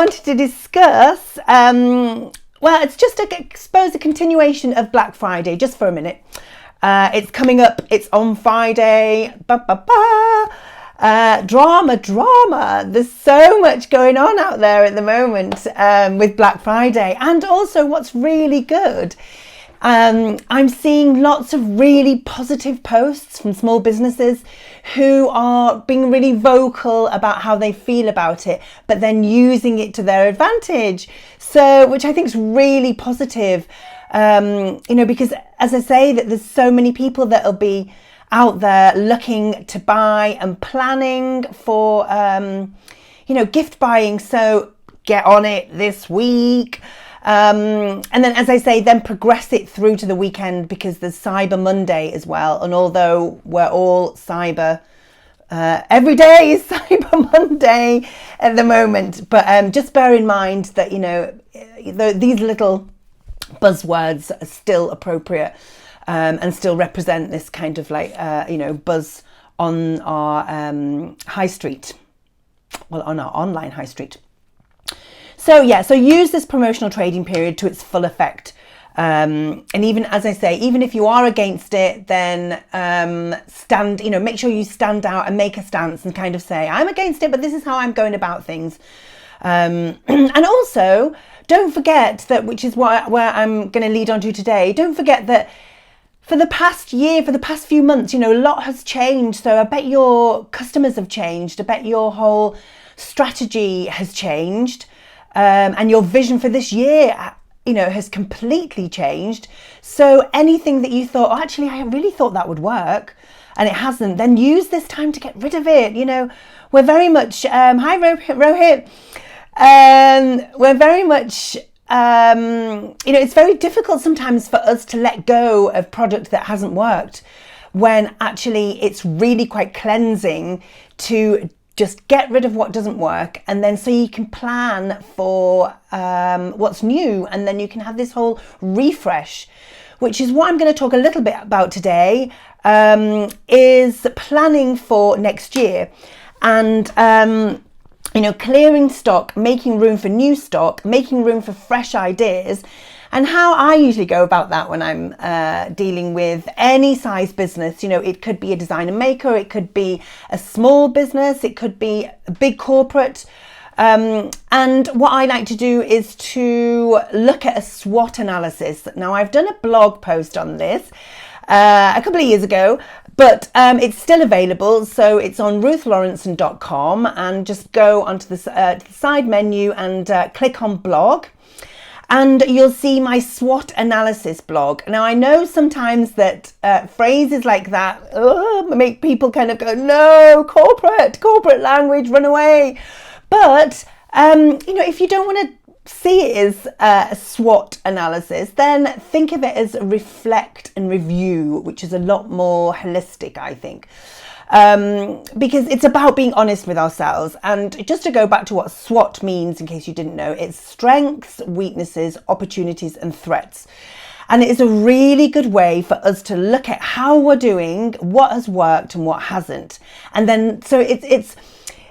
wanted to discuss, well, it's just, I suppose, a continuation of Black Friday, just for a minute. It's coming up, it's on Friday. Drama. There's so much going on out there at the moment with Black Friday. And also what's really good, I'm seeing lots of really positive posts from small businesses who are being really vocal about how they feel about it, but then using it to their advantage. So, which I think is really positive, because as I say, that there's so many people that'll be out there looking to buy and planning for, gift buying. So get on it this week. And then, as I say, then progress it through to the weekend, because there's Cyber Monday as well. And although we're all cyber, every day is Cyber Monday at the moment. But just bear in mind that, these little buzzwords are still appropriate and still represent this kind of buzz on our high street, well, on our online high street. So use this promotional trading period to its full effect. And even, as I say, even if you are against it, then make sure you stand out and make a stance and kind of say, I'm against it, but this is how I'm going about things. And also, don't forget that, which is where I'm going to lead on to today, don't forget that for the past few months, a lot has changed. So I bet your customers have changed. I bet your whole strategy has changed. And your vision for this year, has completely changed. So anything that you thought, actually, I really thought that would work, and it hasn't, then use this time to get rid of it. We're very much, hi Rohit, we're very much, it's very difficult sometimes for us to let go of product that hasn't worked, when actually it's really quite cleansing to just get rid of what doesn't work, and then so you can plan for what's new, and then you can have this whole refresh, which is what I'm going to talk a little bit about today, is planning for next year, and clearing stock, making room for new stock, making room for fresh ideas. And how I usually go about that when I'm dealing with any size business. It could be a designer maker, it could be a small business, it could be a big corporate. And what I like to do is to look at a SWOT analysis. Now, I've done a blog post on this a couple of years ago, but it's still available. So it's on ruthlawrenson.com, and just go onto the side menu and click on blog. And you'll see my SWOT analysis blog. Now, I know sometimes that phrases like that make people kind of go, no, corporate language, run away. But, if you don't want to see it as a SWOT analysis, then think of it as reflect and review, which is a lot more holistic, I think. Because it's about being honest with ourselves. And just to go back to what SWOT means, in case you didn't know, it's strengths, weaknesses, opportunities, and threats. And it is a really good way for us to look at how we're doing, what has worked and what hasn't. And then, so it's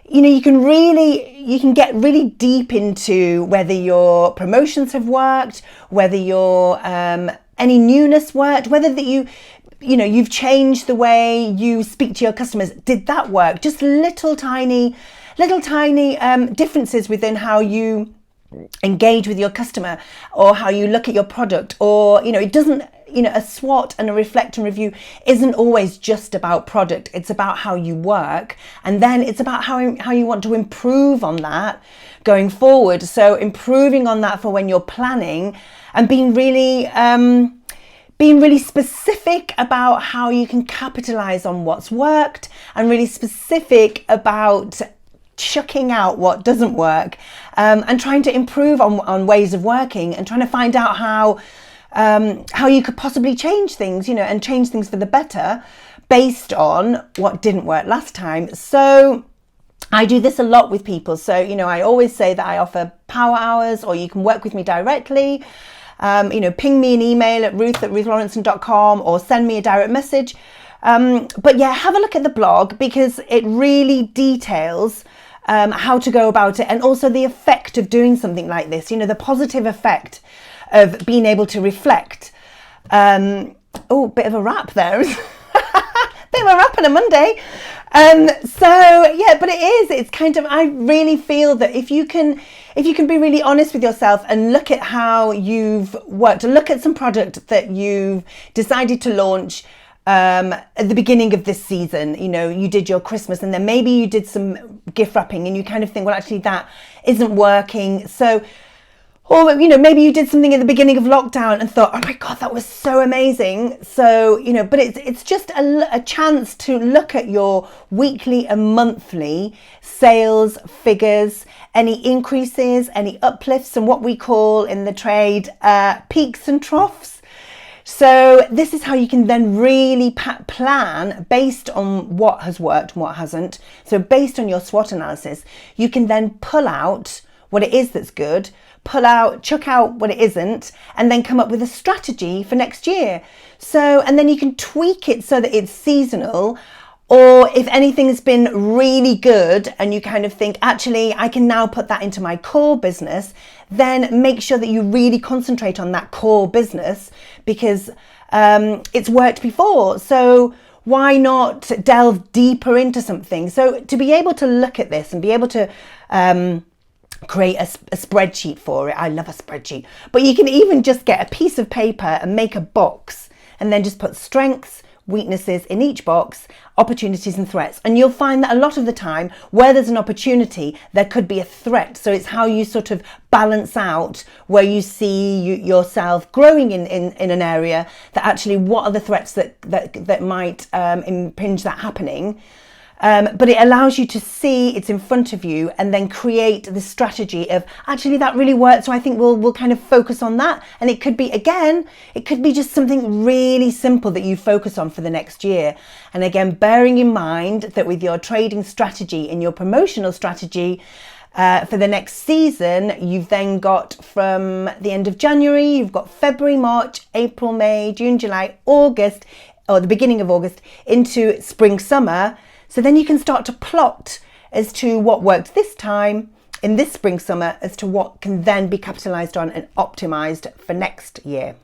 you can get really deep into whether your promotions have worked, whether your any newness worked, whether that you've changed the way you speak to your customers. Did that work? Just little tiny differences within how you engage with your customer, or how you look at your product, or, it doesn't, a SWOT and a reflect and review isn't always just about product. It's about how you work. And then it's about how you want to improve on that going forward. So improving on that for when you're planning, and being really specific about how you can capitalize on what's worked, and really specific about chucking out what doesn't work, and trying to improve on ways of working, and trying to find out how you could possibly change things, and change things for the better based on what didn't work last time. So I do this a lot with people. So, I always say that I offer power hours, or you can work with me directly. Ping me an email at ruth@ruthlawrenson.com, or send me a direct message. But yeah, have a look at the blog, because it really details how to go about it, and also the effect of doing something like this, you know, the positive effect of being able to reflect. Oh, bit of a wrap there. Bit of a wrap on a Monday. So yeah, but it's kind of, I really feel that if you can be really honest with yourself and look at how you've worked, look at some product that you've decided to launch at the beginning of this season, you know, you did your Christmas and then maybe you did some gift wrapping and you kind of think, well, actually that isn't working. So, or, you know, maybe you did something at the beginning of lockdown and thought, oh my God, that was so amazing. So, you know, but it's just a chance to look at your weekly and monthly sales figures, any increases, any uplifts, and what we call in the trade peaks and troughs. So this is how you can then really plan based on what has worked and what hasn't. So based on your SWOT analysis, you can then pull out what it is that's good, chuck out what it isn't, and then come up with a strategy for next year. So, and then you can tweak it so that it's seasonal, or if anything's been really good and you kind of think, actually, I can now put that into my core business, then make sure that you really concentrate on that core business because it's worked before. So why not delve deeper into something? So to be able to look at this and be able to create a spreadsheet for it. I love a spreadsheet, but you can even just get a piece of paper and make a box and then just put strengths, weaknesses in each box, opportunities and threats. And you'll find that a lot of the time where there's an opportunity, there could be a threat. So it's how you sort of balance out where you see yourself growing in an area that actually what are the threats that might impinge that happening. But it allows you to see it's in front of you and then create the strategy of actually that really worked. So I think we'll kind of focus on that. And it could be, again, it could be just something really simple that you focus on for the next year. And again, bearing in mind that with your trading strategy and your promotional strategy for the next season, you've then got from the end of January, you've got February, March, April, May, June, July, August, or the beginning of August into spring, summer. So then you can start to plot as to what worked this time in this spring, summer, as to what can then be capitalized on and optimized for next year.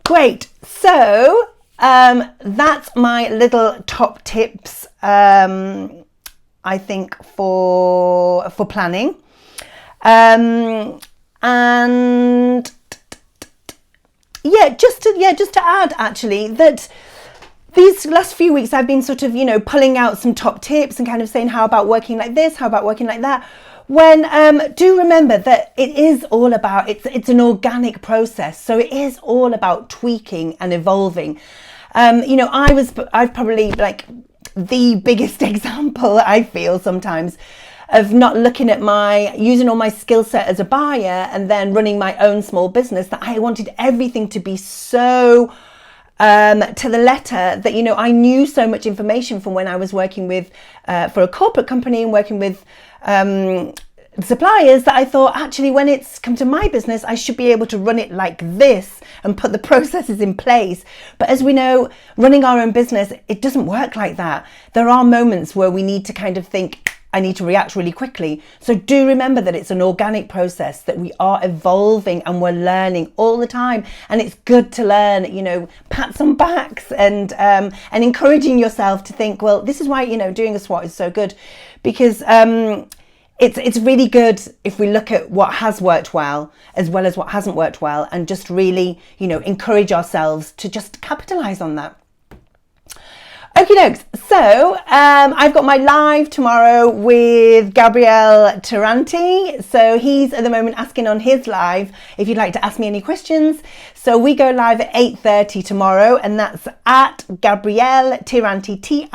Great. So that's my little top tips, I think, for planning. And just to add actually that these last few weeks I've been sort of, you know, pulling out some top tips and kind of saying, how about working like this? How about working like that? When do remember that it is all about, it's an organic process. So it is all about tweaking and evolving. You know, I've probably like the biggest example I feel sometimes of not looking at using all my skill set as a buyer and then running my own small business, that I wanted everything to be so to the letter that, you know, I knew so much information from when I was working with for a corporate company and working with suppliers that I thought, actually, when it's come to my business, I should be able to run it like this and put the processes in place. But as we know, running our own business, it doesn't work like that. There are moments where we need to kind of think, I need to react really quickly. So do remember that it's an organic process, that we are evolving and we're learning all the time. And it's good to learn, you know, pats on backs and encouraging yourself to think, well, this is why, you know, doing a SWOT is so good, because it's really good if we look at what has worked well as what hasn't worked well, and just really, you know, encourage ourselves to just capitalize on that. Okie dokes. So I've got my live tomorrow with Gabriele Tiranti. So he's at the moment asking on his live if you'd like to ask me any questions. So we go live at 8:30 tomorrow, and that's at Gabriele Tiranti, Tiranti.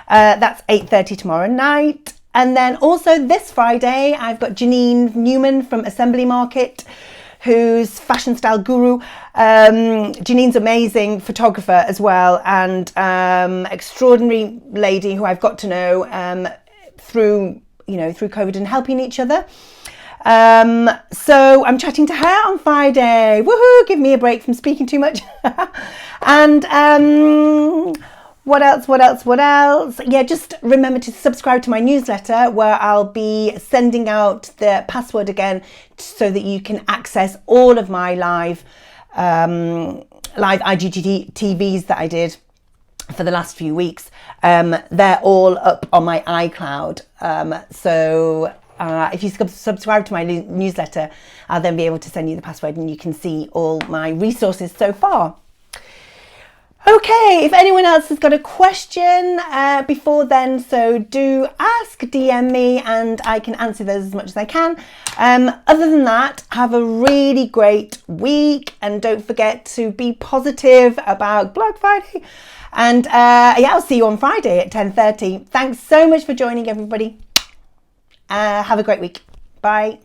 That's 8:30 tomorrow night. And then also this Friday, I've got Janine Newman from Assembly Market, who's fashion style guru. Janine's amazing photographer as well, and extraordinary lady who I've got to know through COVID and helping each other. So I'm chatting to her on Friday. Woohoo! Give me a break from speaking too much. And What else? Yeah, just remember to subscribe to my newsletter where I'll be sending out the password again so that you can access all of my live IGTVs that I did for the last few weeks. They're all up on my iCloud. So if you subscribe to my newsletter, I'll then be able to send you the password and you can see all my resources so far. Okay, if anyone else has got a question before then, so do ask, DM me, and I can answer those as much as I can. Other than that, have a really great week, and don't forget to be positive about Black Friday. And yeah, I'll see you on Friday at 10:30. Thanks so much for joining, everybody. Have a great week. Bye.